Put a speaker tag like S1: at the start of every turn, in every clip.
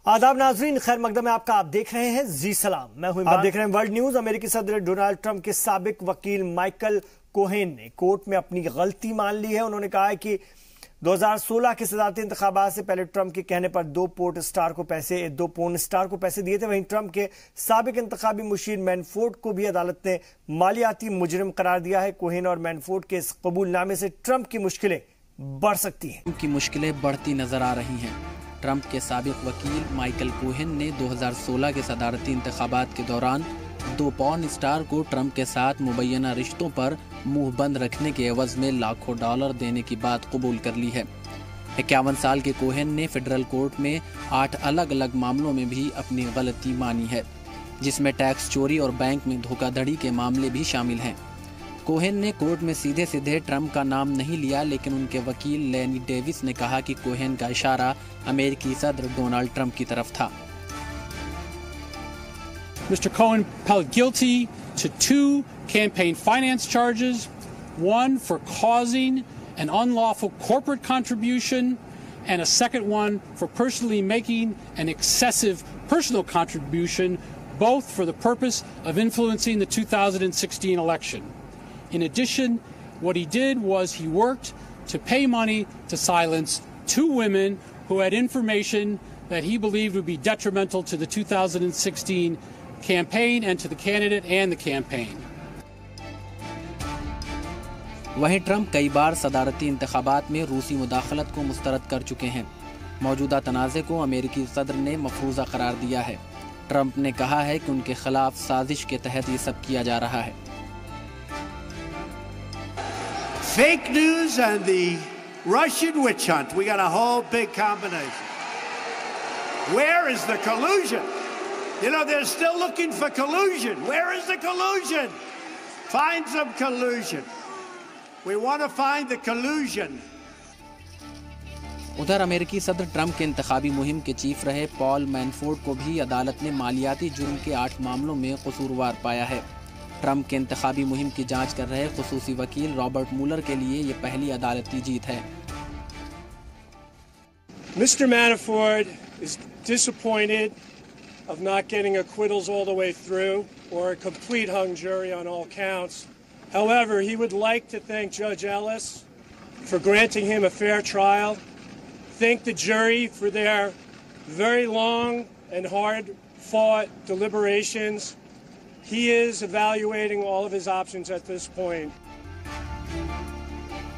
S1: आदाब नाजरीन, खैर मकदम में आपका। आप देख रहे हैं जी सलाम, मैं हूं। आप देख रहे हैं वर्ल्ड न्यूज। अमेरिकी सदर डोनाल्ड ट्रंप के साबिक वकील माइकल कोहेन ने कोर्ट में अपनी गलती मान ली है। उन्होंने कहा है कि 2016 के सदारती इंतखाबात से पहले ट्रंप के कहने पर दो पोर्न स्टार को पैसे दिए थे। वहीं ट्रंप के साबिक इंतखाबी मुशीर मैनफोर्ड को भी अदालत ने मालियाती मुजरिम करार दिया है। कोहेन और मैनफोर्ड के इस कबूलनामे से ट्रंप की मुश्किलें बढ़ सकती हैं।
S2: उनकी मुश्किलें बढ़ती नजर आ रही हैं। ट्रंप के साबिक वकील माइकल कोहेन ने 2016 के सदारती इंतखाबात के दौरान दो पॉर्न स्टार को ट्रंप के साथ मुबैना रिश्तों पर मुंह बंद रखने के एवज में लाखों डॉलर देने की बात कबूल कर ली है। 51 साल के कोहेन ने फेडरल कोर्ट में 8 अलग अलग मामलों में भी अपनी गलती मानी है, जिसमें टैक्स चोरी और बैंक में धोखाधड़ी के मामले भी शामिल हैं। कोहेन ने कोर्ट में सीधे सीधे ट्रंप का नाम नहीं लिया, लेकिन उनके वकील लेनी डेविस ने कहा कि कोहेन का इशारा अमेरिकी सदर डोनाल्ड ट्रंप की तरफ था।
S3: Mr. Cohen pled guilty to 2 campaign finance charges, one for causing an unlawful corporate contribution, and a second one for personally making an excessive personal contribution, both for the purpose of influencing the 2016 election. In addition, what he did was he worked to pay money to silence 2 women who had information that he believed would be detrimental to the 2016 campaign and to the candidate and the campaign.
S2: वहीं Trump कई बार सदारती इंतखाबात में रूसी मुदाखलत को मुस्तरद कर चुके हैं। मौजूदा तनाज़े को अमेरिकी सदर ने मफरूज़ा करार दिया है। ट्रंप ने कहा है कि उनके खिलाफ साजिश के तहत ये सब किया जा रहा है।
S4: Fake news and the Russian witch hunt. We got a whole big combination. Where is the collusion? You know, they're still looking for collusion. Where is the collusion? Find some collusion. We want to find the collusion.
S2: उधर अमेरिकी सदर Trump के इंतखाबी मुहिम के chief रहे Paul मैनफोर्ड को भी अदालत ने मालियाती जुर्म के 8 मामलों में कसूरवार पाया है। ट्रंप के इंतखाबी मुहिम की जांच कर रहे खुसूसी वकील रॉबर्ट मुलर के लिए ये पहली अदालती जीत है।
S5: Mr. Manafort is disappointed of not getting acquittals all the way through or a complete hung jury on all counts. However, he would like to thank Judge Ellis for granting him a fair trial, thank the jury for their very long and hard-fought deliberations. He is evaluating all of his options at this point.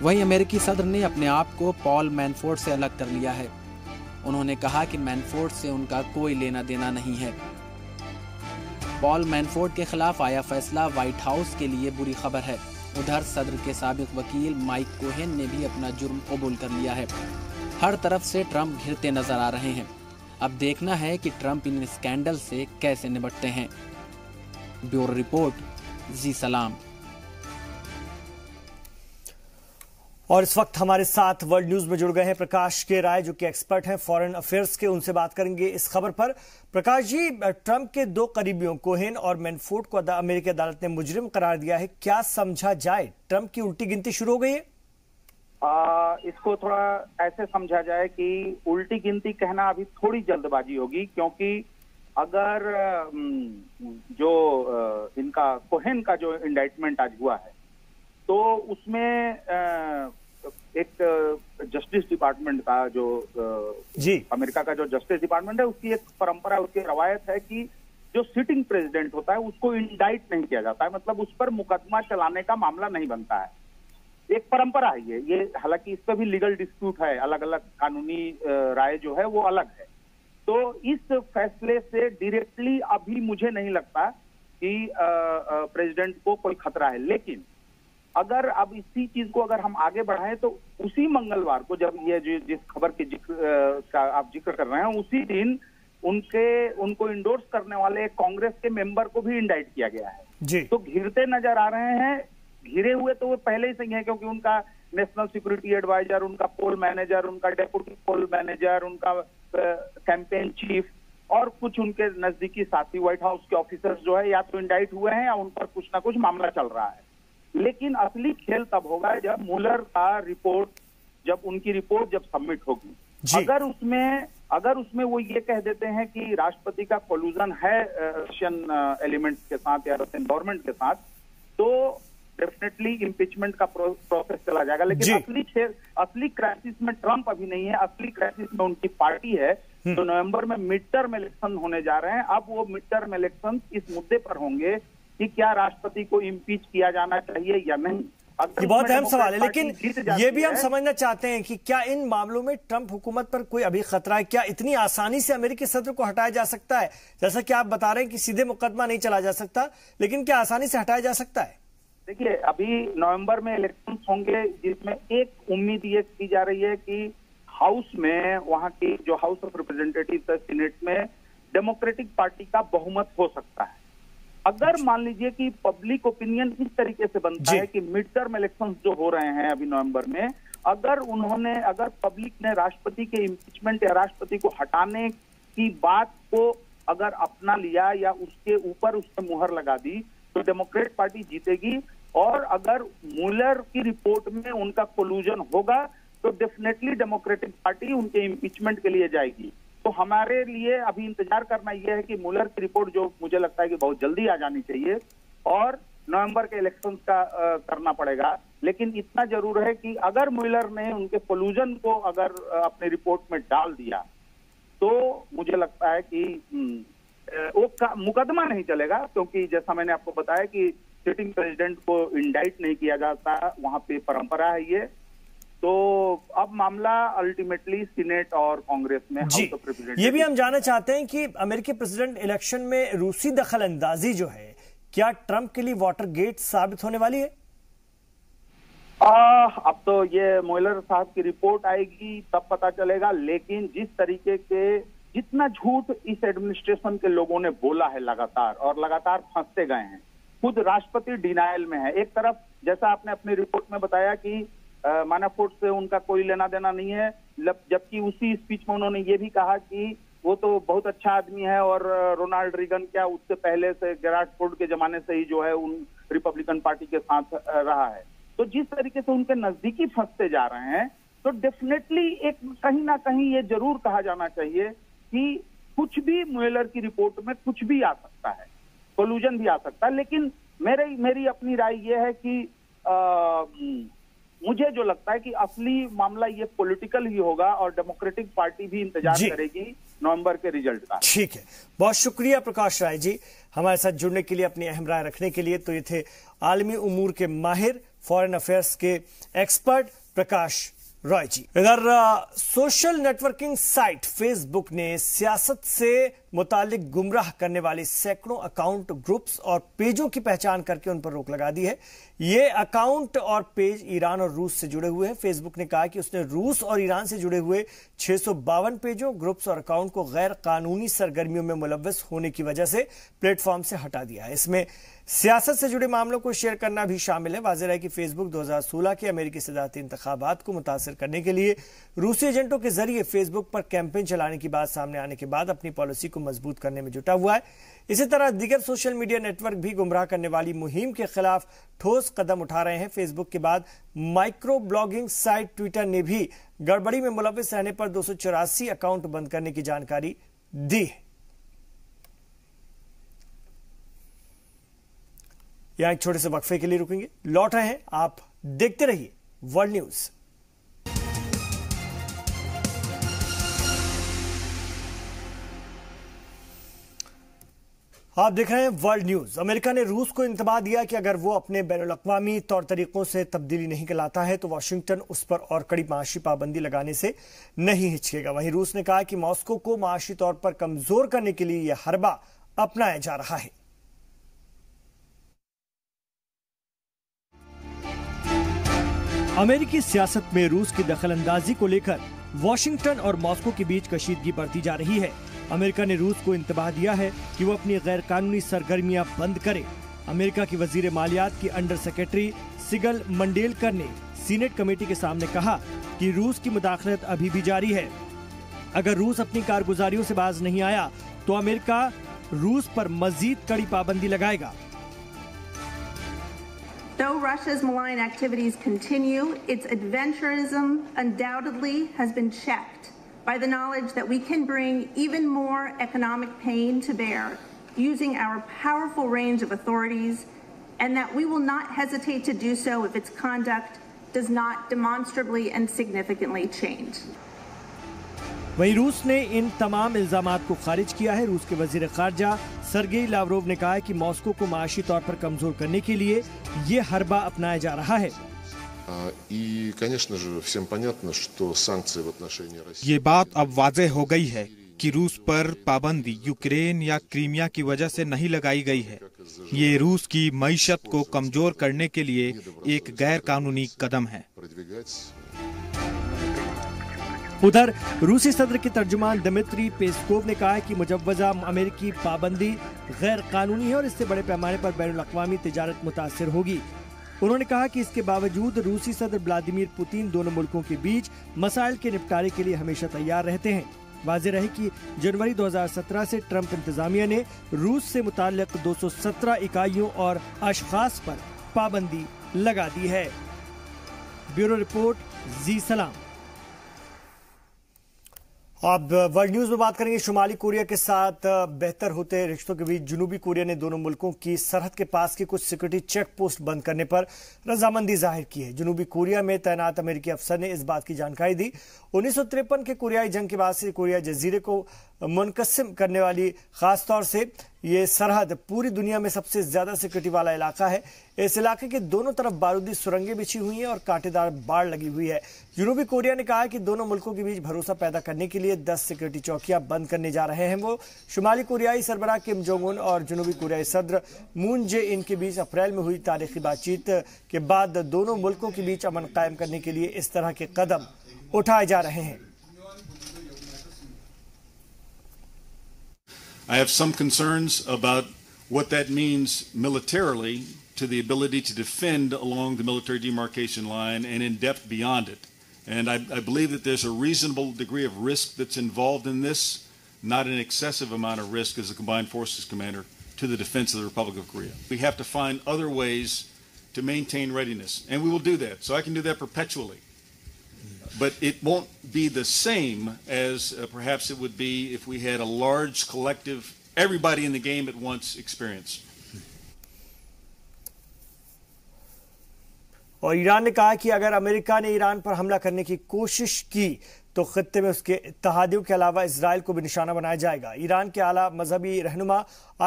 S2: वहीं अमेरिकी सदर ने अपने आप को Paul मैनफोर्ड से अलग कर लिया है। उन्होंने कहा कि मैनफोर्ड से उनका कोई लेना देना नहीं है। पॉल मैनफोर्ड के खिलाफ आया फैसला व्हाइट हाउस के लिए बुरी खबर है। उधर सदर के साबिक वकील माइक कोहेन ने भी अपना जुर्म कबूल कर लिया है। हर तरफ से ट्रंप घिरते नजर आ रहे हैं। अब देखना है कि ट्रंप इन स्कैंडल से कैसे निपटते हैं। ब्यूरो रिपोर्ट, जी सलाम।
S1: और इस वक्त हमारे साथ वर्ल्ड न्यूज में जुड़ गए हैं प्रकाश के राय, जो कि एक्सपर्ट हैं फॉरेन अफेयर्स के। उनसे बात करेंगे इस खबर पर। प्रकाश जी, ट्रंप के 2 करीबियों कोहेन और मैनफोर्ड को अमेरिकी अदालत ने मुजरिम करार दिया है। क्या समझा जाए? ट्रंप की उल्टी गिनती शुरू हो गई है?
S6: इसको थोड़ा ऐसे समझा जाए कि उल्टी गिनती कहना अभी थोड़ी जल्दबाजी होगी, क्योंकि अगर जो इनका कोहेन का जो इंडाइटमेंट आज हुआ है तो उसमें एक जस्टिस डिपार्टमेंट का जो अमेरिका का जो जस्टिस डिपार्टमेंट है, उसकी एक परंपरा, उसकी रवायत है कि जो सिटिंग प्रेसिडेंट होता है उसको इंडाइट नहीं किया जाता है, मतलब उस पर मुकदमा चलाने का मामला नहीं बनता है। एक परंपरा है ये हालांकि इस पर भी लीगल डिस्प्यूट है, अलग अलग कानूनी राय जो है वो अलग है। तो इस फैसले से डायरेक्टली अभी मुझे नहीं लगता कि प्रेसिडेंट को कोई खतरा है, लेकिन अगर अब इसी चीज को अगर हम आगे बढ़ाएं तो उसी मंगलवार को, जब ये जिस खबर के का आप जिक्र कर रहे हैं, उसी दिन उनको इंडोर्स करने वाले कांग्रेस के मेंबर को भी इंडाइट किया गया है
S1: जी।
S6: तो घिरते नजर आ रहे हैं। घिरे हुए तो वो पहले ही सही है, क्योंकि उनका नेशनल सिक्योरिटी एडवाइजर, उनका पोल मैनेजर, उनका डेप्यूटी पोल मैनेजर, उनका कैंपेन चीफ और कुछ उनके नजदीकी साथी व्हाइट हाउस के ऑफिसर्स जो है या तो इंडाइट हुए हैं या उन पर कुछ ना कुछ मामला चल रहा है। लेकिन असली खेल तब होगा जब मुलर का रिपोर्ट, जब उनकी रिपोर्ट जब सबमिट होगी। अगर उसमें अगर उसमें वो ये कह देते हैं कि राष्ट्रपति का कोलूजन है रशियन एलिमेंट्स के साथ या रशियन गवर्नमेंट के साथ, तो डेफिनेटली इम्पीचमेंट का प्रोसेस चला जाएगा। लेकिन असली क्राइसिस में ट्रंप अभी नहीं है, असली क्राइसिस में उनकी पार्टी है। तो नवंबर में मिड टर्म इलेक्शन होने जा रहे हैं। अब वो मिड टर्म इलेक्शन इस मुद्दे पर होंगे कि क्या राष्ट्रपति को इम्पीच किया जाना चाहिए या नहीं।
S1: ये बहुत अहम सवाल है, लेकिन ये भी हम समझना चाहते हैं कि क्या इन मामलों में ट्रंप हुकूमत पर कोई अभी खतरा है? क्या इतनी आसानी से अमेरिकी सदर को हटाया जा सकता है? जैसा कि आप बता रहे हैं कि सीधे मुकदमा नहीं चला जा सकता, लेकिन क्या आसानी से हटाया जा सकता है?
S6: देखिए, अभी नवंबर में इलेक्शन होंगे, जिसमें एक उम्मीद ये की जा रही है कि हाउस में, वहां की जो हाउस ऑफ रिप्रेजेंटेटिव है, सीनेट में डेमोक्रेटिक पार्टी का बहुमत हो सकता है। अगर मान लीजिए कि पब्लिक ओपिनियन इस तरीके से बनता है कि मिड टर्म इलेक्शंस जो हो रहे हैं अभी नवंबर में, अगर पब्लिक ने राष्ट्रपति के इम्पीचमेंट या राष्ट्रपति को हटाने की बात को अगर अपना लिया या उसके ऊपर उसने मुहर लगा दी, तो डेमोक्रेट पार्टी जीतेगी। और अगर मुलर की रिपोर्ट में उनका कोलूजन होगा तो डेफिनेटली डेमोक्रेटिक पार्टी उनके इम्पीचमेंट के लिए जाएगी। तो हमारे लिए अभी इंतजार करना यह है कि मुलर की रिपोर्ट, जो मुझे लगता है कि बहुत जल्दी आ जानी चाहिए, और नवंबर के इलेक्शंस का करना पड़ेगा। लेकिन इतना जरूर है कि अगर मुलर ने उनके कोलूजन को अगर अपनी रिपोर्ट में डाल दिया, तो मुझे लगता है कि वो मुकदमा नहीं चलेगा, क्योंकि जैसा मैंने आपको बताया कि सिटिंग प्रेसिडेंट को इंडाइट नहीं किया जाता, वहां पे परंपरा है ये। तो अब मामला अल्टीमेटली सीनेट और कांग्रेस में, हाउस ऑफ रिप्रेजेंटेटिव।
S1: ये भी हम जानना चाहते हैं कि अमेरिकी प्रेसिडेंट इलेक्शन में रूसी दखल अंदाजी जो है, क्या ट्रंप के लिए वाटर गेट साबित होने वाली है?
S6: अब तो ये मुएलर साहब की रिपोर्ट आएगी तब पता चलेगा। लेकिन जिस तरीके के, जितना झूठ इस एडमिनिस्ट्रेशन के लोगों ने बोला है लगातार फंसते गए हैं। खुद राष्ट्रपति डिनायल में है। एक तरफ जैसा आपने अपनी रिपोर्ट में बताया कि मानाफोर्ट से उनका कोई लेना देना नहीं है, जबकि उसी स्पीच में उन्होंने ये भी कहा कि वो तो बहुत अच्छा आदमी है और रोनाल्ड रीगन क्या उससे पहले से गेराल्ड फोर्ड के जमाने से ही जो है उन रिपब्लिकन पार्टी के साथ रहा है। तो जिस तरीके से उनके नजदीकी फंसते जा रहे हैं, तो डेफिनेटली एक कहीं ना कहीं ये जरूर कहा जाना चाहिए कि कुछ भी मुएलर की रिपोर्ट में कुछ भी आ सकता है, कोलूजन भी आ सकता है। लेकिन मेरी अपनी राय यह है कि मुझे जो लगता है कि असली मामला ये पॉलिटिकल ही होगा और डेमोक्रेटिक पार्टी भी इंतजार करेगी नवंबर के रिजल्ट का।
S1: ठीक है, बहुत शुक्रिया प्रकाश राय जी हमारे साथ जुड़ने के लिए, अपनी अहम राय रखने के लिए। तो ये थे आलमी उमूर के माहिर, फॉरेन अफेयर्स के एक्सपर्ट प्रकाश रॉय जी। इधर सोशल नेटवर्किंग साइट फेसबुक ने सियासत से मुतालिक गुमराह करने वाले सैकड़ों अकाउंट, ग्रुप्स और पेजों की पहचान करके उन पर रोक लगा दी है। ये अकाउंट और पेज ईरान और रूस से जुड़े हुए हैं। फेसबुक ने कहा कि उसने रूस और ईरान से जुड़े हुए 652 पेजों, ग्रुप्स और अकाउंट को गैर कानूनी सरगर्मियों में मुलव्वस होने की वजह से प्लेटफॉर्म से हटा दिया है। इसमें सियासत से जुड़े मामलों को शेयर करना भी शामिल है। वाज़ेह है कि फेसबुक 2016 के अमेरिकी सदारती इंतखाबात को मुतासिर करने के लिए रूसी एजेंटों के जरिए फेसबुक पर कैंपेन चलाने की बात सामने आने के बाद अपनी पॉलिसी को मजबूत करने में जुटा हुआ है। इसी तरह दीगर सोशल मीडिया नेटवर्क भी गुमराह करने वाली मुहिम के खिलाफ ठोस कदम उठा रहे हैं। फेसबुक के बाद माइक्रो ब्लॉगिंग साइट ट्विटर ने भी गड़बड़ी में मुलव्वस रहने पर 284 अकाउंट बंद करने की जानकारी दी है। यहां एक छोटे से वक्फे के लिए रुकेंगे, लौट रहे हैं, आप देखते रहिए वर्ल्ड न्यूज। आप देख रहे हैं वर्ल्ड न्यूज। अमेरिका ने रूस को इंतबाह दिया कि अगर वो अपने बैनुल-अक़वामी तौर तरीकों से तब्दीली नहीं लाता है तो वाशिंगटन उस पर और कड़ी माशी पाबंदी लगाने से नहीं हिचकेगा। वहीं रूस ने कहा कि मॉस्को को माशी तौर पर कमजोर करने के लिए यह हरबा अपनाया जा रहा है। अमेरिकी सियासत में रूस की दखलंदाजी को लेकर वॉशिंगटन और मॉस्को के बीच कशीदगी बढ़ती जा रही है। अमेरिका ने रूस को इंतबाह दिया है कि वो अपनी गैर कानूनी सरगर्मियां बंद करे। अमेरिका की वजीर मालियात की अंडर सेक्रेटरी सिगल मंडेलकर ने सीनेट कमेटी के सामने कहा कि रूस की मुदाखलत अभी भी जारी है। अगर रूस अपनी कारगुजारियों से बाज नहीं आया तो अमेरिका रूस पर मजीद कड़ी पाबंदी लगाएगा।
S7: Though Russia's malign activities continue, its adventurism undoubtedly has been checked by the knowledge that we can bring even more economic pain to bear using our powerful range of authorities, and that we will not hesitate to do so if its conduct does not demonstrably and significantly change.
S1: वहीं रूस ने इन तमाम इल्जामात को खारिज किया है। रूस के वजीर खारजा सर्गेई लावरोव ने कहा है कि मॉस्को को माशी तौर पर कमजोर करने के लिए ये हरबा अपनाया जा रहा है।
S8: ये बात अब वाज़ेह हो गई है कि रूस पर पाबंदी यूक्रेन या क्रीमिया की वजह से नहीं लगाई गई है। ये रूस की मईशत को कमजोर करने के लिए एक गैर कानूनी कदम है।
S1: उधर रूसी सदर के तर्जुमान दिमित्री पेस्कोव ने कहा है कि मुजव्वजा अमेरिकी पाबंदी गैर कानूनी है और इससे बड़े पैमाने पर बैनुल-अक़वामी तिजारत मुतासिर होगी। उन्होंने कहा कि इसके बावजूद रूसी सदर व्लादिमीर पुतिन दोनों मुल्कों के बीच मसाइल के निपटारे के लिए हमेशा तैयार रहते हैं। वाज़ेह रहे कि जनवरी 2017 से ट्रंप इंतजामिया ने रूस से मुताल्लिक 217 इकाइयों और अशखास पर पाबंदी लगा दी है। ब्यूरो रिपोर्ट, जी सलाम। अब वर्ल्ड न्यूज में बात करेंगे शुमाली कोरिया के साथ बेहतर होते रिश्तों के बीच जनूबी कोरिया ने दोनों मुल्कों की सरहद के पास की कुछ सिक्योरिटी चेक पोस्ट बंद करने पर रजामंदी जाहिर की है। जनूबी कोरिया में तैनात अमेरिकी अफसर ने इस बात की जानकारी दी। 1953 के कोरियाई जंग के बाद से कोरिया जजीरे को मुनकसिम करने वाली खासतौर से ये सरहद पूरी दुनिया में सबसे ज्यादा सिक्योरिटी वाला इलाका है। इस इलाके के दोनों तरफ बारूदी सुरंगें बिछी हुई हैं और कांटेदार बाड़ लगी हुई है। जनूबी कोरिया ने कहा है कि दोनों मुल्कों के बीच भरोसा पैदा करने के लिए 10 सिक्योरिटी चौकियां बंद करने जा रहे हैं। वो शुमाली कोरियाई सरबराह किम जोंग उन और जनूबी कोरियाई सदर मून जे इन के बीच अप्रैल में हुई तारीखी बातचीत के बाद दोनों मुल्कों के बीच अमन कायम करने के लिए इस तरह के कदम उठाए जा रहे हैं।
S9: I have some concerns about what that means militarily to the ability to defend along the military demarcation line and in depth beyond it. And I believe that there's a reasonable degree of risk that's involved in this, not an excessive amount of risk as a combined forces commander to the defense of the Republic of Korea. We have to find other ways to maintain readiness, and we will do that. So I can do that perpetually. But it won't be the same as perhaps it would be if we had a large collective, everybody in the game at once experience.
S1: और Iran ने कहा कि अगर America ने Iran पर हमला करने की कोशिश की तो खित्ते में उसके इत्तेहादियों के अलावा इजराइल को भी निशाना बनाया जाएगा। ईरान के आला मजहबी रहनुमा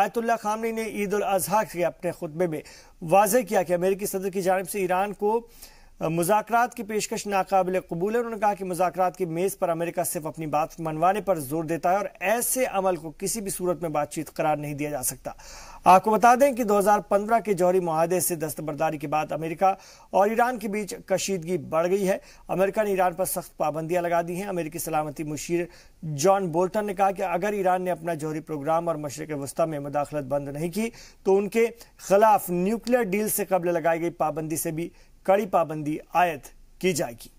S1: आयतुल्लाह खामनी ने ईद उल अजहा के अपने खुतबे में वाज़ेह किया कि अमेरिकी सदर की जानिब से ईरान को मुज़ाकरात की पेशकश नाकाबिल कबूल है। उन्होंने कहा कि मुज़ाकरात की मेज पर अमेरिका सिर्फ अपनी बात मनवाने पर जोर देता है और ऐसे अमल को किसी भी सूरत में बातचीत करार नहीं दिया जा सकता। आपको बता दें कि 2015 के जौहरी मुआहदे से दस्तबरदारी के बाद अमेरिका और ईरान के बीच कशीदगी बढ़ गई है। अमेरिका ने ईरान पर सख्त पाबंदियां लगा दी हैं। अमेरिकी सलामती मुशीर जॉन बोल्टन ने कहा कि अगर ईरान ने अपना जौहरी प्रोग्राम और मशरिक वस्ता में मुदाखलत बंद नहीं की तो उनके खिलाफ न्यूक्लियर डील से कबल लगाई गई पाबंदी से भी कड़ी पाबंदी आयद की जाएगी।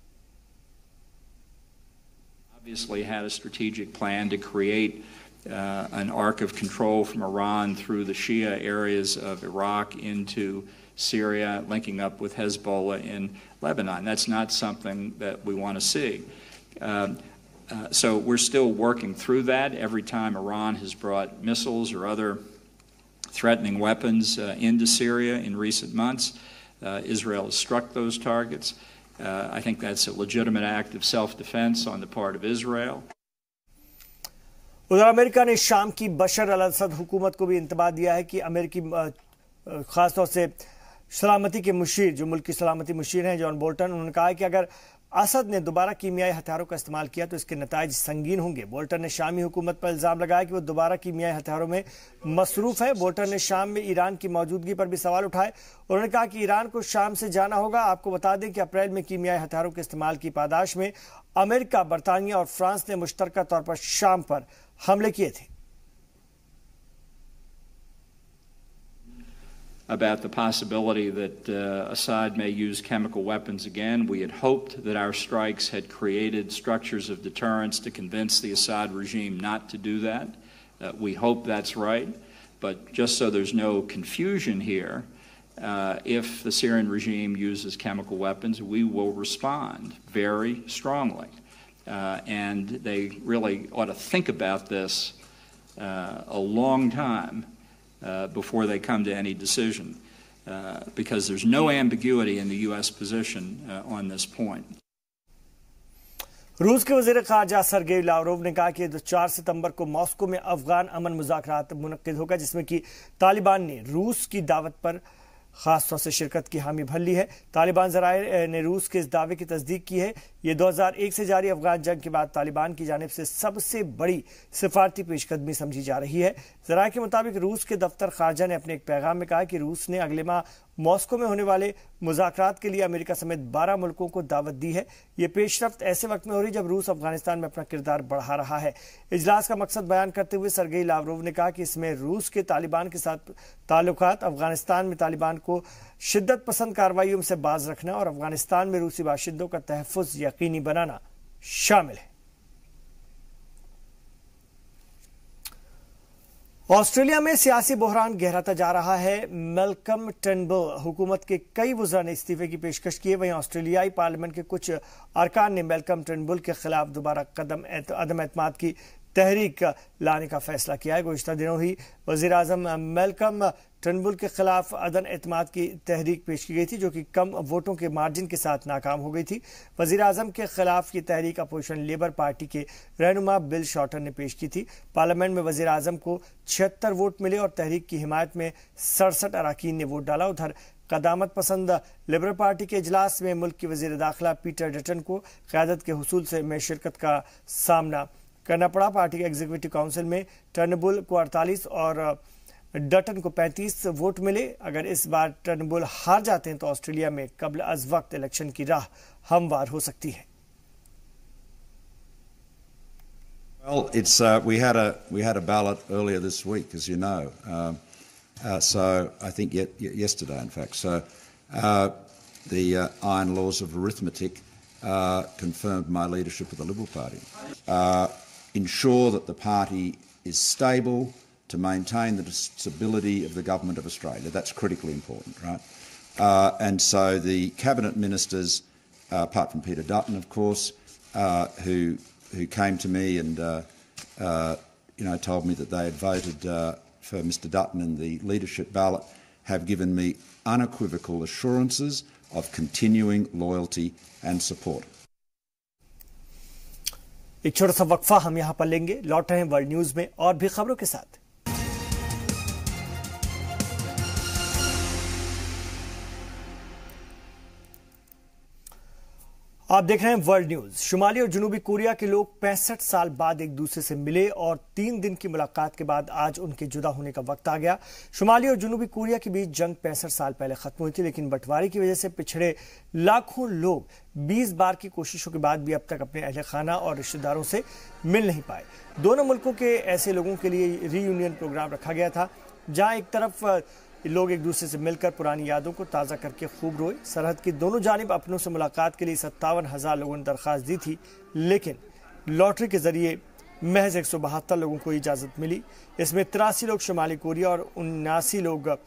S10: Obviously had a strategic plan to create an arc of control from Iran through the Shia areas of Iraq into Syria, linking up with Hezbollah in Lebanon. That's not something that we want to see. So we're still working through that. Every time Iran has brought missiles or other threatening weapons into Syria in recent months, Israel has struck those targets. I think that's a legitimate act of self-defense on the part of Israel.
S1: उधर America ने शाम की बशर अल असद हुकूमत को भी इंतबाह दिया है कि अमेरिकी खासतौर से सलामती के मुशीर, जो मुल्क की सलामती मुशीर हैं जॉन बोल्टन, उन्होंने कहा कि अगर असद ने दोबारा कीमियाई हथियारों का इस्तेमाल किया तो इसके नताइज संगीन होंगे। बोल्टन ने शामी हुकूमत पर इल्जाम लगाया कि वो दोबारा कीमियाई हथियारों में मसरूफ है। बोल्टन ने शाम में ईरान की मौजूदगी पर भी सवाल उठाए। उन्होंने कहा कि ईरान को शाम से जाना होगा। आपको बता दें कि अप्रैल में कीमियाई हथियारों के इस्तेमाल की पादाश में अमेरिका, बरतानिया और फ्रांस ने मुश्तरका तौर पर शाम पर हमले किए थे।
S10: About the possibility that Assad may use chemical weapons again. We had hoped that our strikes had created structures of deterrence to convince the Assad regime not to do that. We hope that's right, but just so there's no confusion here, if the Syrian regime uses chemical weapons, we will respond very strongly. and they really ought to think about this a long time before they come to any decision, because there's no ambiguity in the U.S. position on this point.
S1: रूस के वज़ीर ख़ारजा Sergei Lavrov ने कहा कि 4 सितंबर को Moscow में अफगान अमन मुज़ाकरात मुनक़्क़िद होगा, जिसमें कि तालिबान ने रूस की दावत पर खास तौर से शिरकत की हामी भर ली है। तालिबान ज़राए ने रूस के इस दावे की तस्दीक की है। ये 2001 से जारी अफगान जंग के बाद तालिबान की जानिब से सबसे बड़ी सिफारती पेशकदमी समझी जा रही है। ज़राए के मुताबिक रूस के दफ्तर ख़ारजा ने अपने एक पैगाम में कहा कि रूस ने अगले माह मॉस्को में होने वाले मुज़ाकरात के लिए अमेरिका समेत 12 मुल्कों को दावत दी है। ये पेशरफ्त ऐसे वक्त में हो रही जब रूस अफगानिस्तान में अपना किरदार बढ़ा रहा है। इजलास का मकसद बयान करते हुए सरगेई लावरोव ने कहा कि इसमें रूस के तालिबान के साथ ताल्लुकात, अफगानिस्तान में तालिबान को शिद्दत पसंद कार्रवाइयों से बाज रखना और अफगानिस्तान में रूसी बाशिंदों का तहफ़्फ़ुज़ यकीनी बनाना शामिल है। ऑस्ट्रेलिया में सियासी बहरान गहराता जा रहा है। मैल्कम टर्नबुल हुकूमत के कई वज़रा ने इस्तीफे की पेशकश की है। वहीं ऑस्ट्रेलियाई पार्लियामेंट के कुछ अरकान ने मैल्कम टर्नबुल के खिलाफ दोबारा अदम एतमाद की तहरीक लाने का फैसला किया है। गुज़िश्ता दिनों ही वज़ीर आज़म मैल्कम टर्नबुल के खिलाफ अदम एतमाद की तहरीक पेश की गई थी, जो कि कम वोटों के मार्जिन के साथ नाकाम हो गई थी। वज़ीर आज़म के खिलाफ ये तहरीक अपोजिशन लेबर पार्टी के रहनुमा बिल शॉर्टन ने पेश की थी। पार्लियामेंट में वज़ीर आज़म को 76 वोट मिले और तहरीक की हिमायत में 67 अरकान ने वोट डाला। उधर क़दामत पसंद लिबरल पार्टी के इजलास में मुल्क की वज़ीर दाखिला पीटर डटन को क़यादत के हुसूल से में शिरकत का सामना करना पड़ा। पार्टी के एग्जीक्यूटिव काउंसिल में टर्नबुल को 48 और डटन को 35 वोट मिले। अगर इस बार टर्नबुल हार जाते हैं तो ऑस्ट्रेलिया में कब्ल अज वक्त इलेक्शन की राह हमवार हो सकती है।
S11: Well, it's we had a ballot earlier this week, as you know. So I think yesterday, in fact. So the iron laws of arithmetic confirmed my leadership of the Liberal Party. Ensure that the party is stable to maintain the stability of the government of Australia. That's critically important, right? And so the cabinet ministers, apart from Peter Dutton, of course, who came to me and told me that they had voted for Mr. Dutton in the leadership ballot, have given me unequivocal assurances of continuing loyalty and support.
S1: एक छोटा सा वक्फा हम यहां पर लेंगे, लौट रहे हैं वर्ल्ड न्यूज में और भी खबरों के साथ। आप देख रहे हैं वर्ल्ड न्यूज। शुमाली और जनूबी कोरिया के लोग 65 साल बाद एक दूसरे से मिले और 3 दिन की मुलाकात के बाद आज उनके जुदा होने का वक्त आ गया। शुमाली और जनूबी कोरिया के बीच जंग 65 साल पहले खत्म हुई थी, लेकिन बंटवारे की वजह से पिछड़े लाखों लोग 20 बार की कोशिशों के बाद भी अब तक अपने अहले खाना और रिश्तेदारों से मिल नहीं पाए। दोनों मुल्कों के ऐसे लोगों के लिए रीयूनियन प्रोग्राम रखा गया था, जहां एक तरफ लोग एक दूसरे से मिलकर पुरानी यादों को ताज़ा करके खूब रोए। सरहद की दोनों जानिब अपनों से मुलाकात के लिए 57,000 लोगों ने दरख्वास्त दी थी, लेकिन लॉटरी के जरिए महज 172 लोगों को इजाज़त मिली। इसमें 83 लोग शुमाली कोरिया और 79 लोग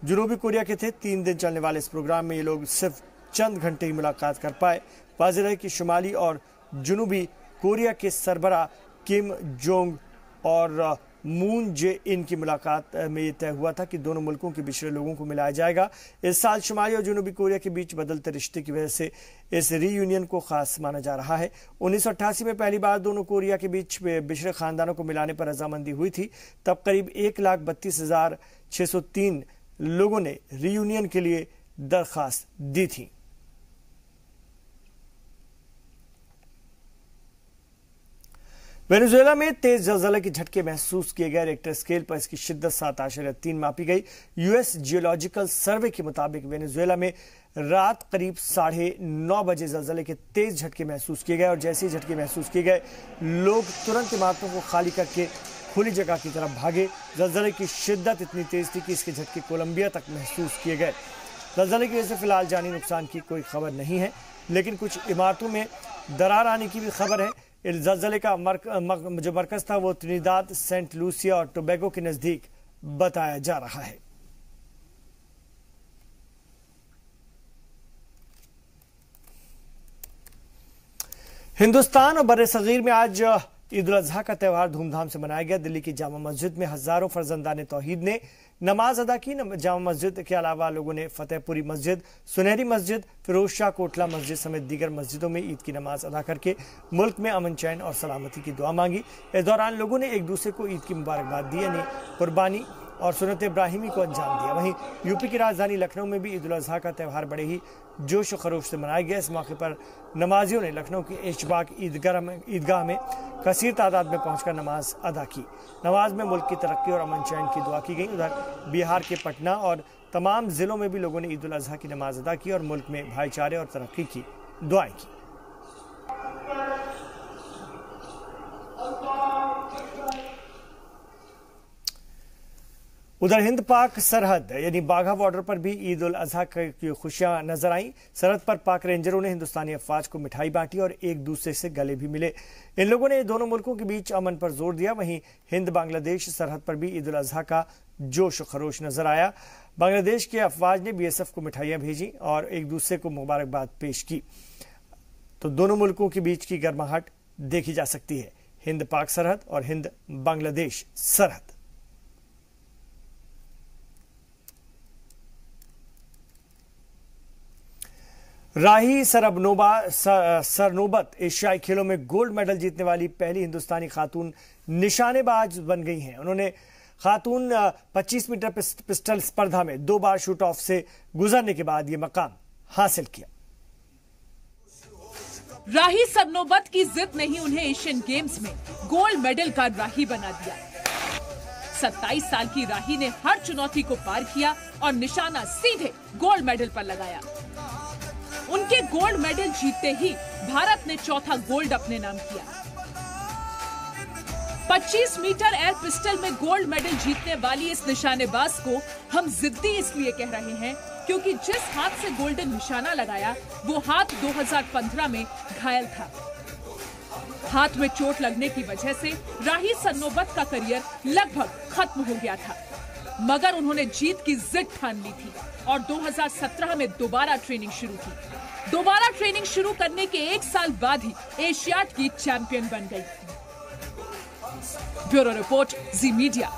S1: जनूबी कोरिया के थे। 3 दिन चलने वाले इस प्रोग्राम में ये लोग सिर्फ चंद घंटे ही मुलाकात कर पाए। वाज़ेह है कि शुमाली और जनूबी कोरिया के सरबरा किम जोंग और मून जे इन की मुलाकात में यह तय हुआ था कि दोनों मुल्कों के बिछड़े लोगों को मिलाया जाएगा। इस साल शुमाली और जनूबी कोरिया के बीच बदलते रिश्ते की वजह से इस रीयूनियन को खास माना जा रहा है। 1988 में पहली बार दोनों कोरिया के बीच बिछड़े खानदानों को मिलाने पर रजामंदी हुई थी। तब करीब 1,32,603 लोगों ने रीयूनियन के लिए दरख्वास्त दी थी। वेनेजुएला में तेज ज़लज़ले के झटके महसूस किए गए। रिक्टर स्केल पर इसकी शिद्दत 7.3 मापी गई। यूएस जियोलॉजिकल सर्वे के मुताबिक वेनेजुएला में रात करीब 9:30 बजे ज़लज़ले के तेज झटके महसूस किए गए और जैसे ही झटके महसूस किए गए, लोग तुरंत इमारतों को खाली करके खुली जगह की तरफ भागे। ज़लज़ले की शिद्दत इतनी तेज थी कि इसके झटके कोलंबिया तक महसूस किए गए। ज़लज़ले की वजह से फिलहाल जानी नुकसान की कोई खबर नहीं है, लेकिन कुछ इमारतों में दरार आने की भी खबर है। इस ज़लज़ले का जो मरकज़ था वो त्रिनिदाद, सेंट लूसिया और टोबैगो के नज़दीक बताया जा रहा है। हिंदुस्तान और बर्र-ए-सगीर में आज ईद उल अजहा का त्यौहार धूमधाम से मनाया गया। दिल्ली की जामा मस्जिद में हजारों फर्जंदान तौहीद ने नमाज अदा की। जामा मस्जिद के अलावा लोगों ने फतेहपुरी मस्जिद, सुनहरी मस्जिद, फिरोज शाह कोटला मस्जिद समेत दीगर मस्जिदों में ईद की नमाज अदा करके मुल्क में अमन, चैन और सलामती की दुआ मांगी। इस दौरान लोगों ने एक दूसरे को ईद की मुबारकबाद दी, यानी कुर्बानी और सुन्नत इब्राहिमी को अंजाम दिया। वहीं यूपी की राजधानी लखनऊ में भी ईद उल अजहा का त्यौहार बड़े ही जोश और खरोश से मनाया गया। इस मौके पर नमाजियों ने लखनऊ की ऐशबाग ईदगाह में कसीर तादाद में पहुंचकर नमाज अदा की। नमाज में मुल्क की तरक्की और अमन चैन की दुआ की गई। उधर बिहार के पटना और तमाम जिलों में भी लोगों ने ईद उल अजहा की नमाज अदा की और मुल्क में भाईचारे और तरक्की की दुआएं की। उधर हिंद पाक सरहद यानी बाघा बॉर्डर पर भी ईद उल अजहा की खुशियां नजर आईं। सरहद पर पाक रेंजरों ने हिंदुस्तानी अफवाज को मिठाई बांटी और एक दूसरे से गले भी मिले। इन लोगों ने दोनों मुल्कों के बीच अमन पर जोर दिया। वहीं हिंद बांग्लादेश सरहद पर भी ईद उल अजहा का जोश खरोश नजर आया। बांग्लादेश के अफवाज ने BSF को मिठाइयां भेजी और एक दूसरे को मुबारकबाद पेश की। तो दोनों मुल्कों के बीच की गर्माहट देखी जा सकती है, हिंद पाक सरहद और हिंद बांग्लादेश सरहद। राही सरनोबत एशियाई खेलों में गोल्ड मेडल जीतने वाली पहली हिंदुस्तानी खातून निशानेबाज बन गई हैं। उन्होंने खातून 25 मीटर पिस्टल स्पर्धा में 2 बार शूट ऑफ से गुजरने के बाद यह मकाम हासिल किया।
S12: राही सरनोबत की जिद ने ही उन्हें एशियन गेम्स में गोल्ड मेडल का राही बना दिया। 27 साल की राही ने हर चुनौती को पार किया और निशाना सीधे गोल्ड मेडल पर लगाया। उनके गोल्ड मेडल जीतते ही भारत ने चौथा गोल्ड अपने नाम किया। 25 मीटर एयर पिस्टल में गोल्ड मेडल जीतने वाली इस निशानेबाज को हम जिद्दी इसलिए कह रहे हैं क्योंकि जिस हाथ से गोल्डन निशाना लगाया वो हाथ 2015 में घायल था। हाथ में चोट लगने की वजह से राही सरनोबत का करियर लगभग खत्म हो गया था, मगर उन्होंने जीत की जिद ठान ली थी और 2017 में दोबारा ट्रेनिंग शुरू की। दोबारा ट्रेनिंग शुरू करने के 1 साल बाद ही एशियाड की चैंपियन बन गई। ब्यूरो रिपोर्ट, जी मीडिया।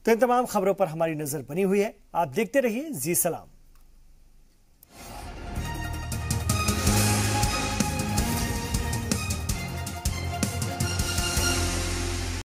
S1: तो इन तमाम खबरों पर हमारी नजर बनी हुई है। आप देखते रहिए जी सलाम।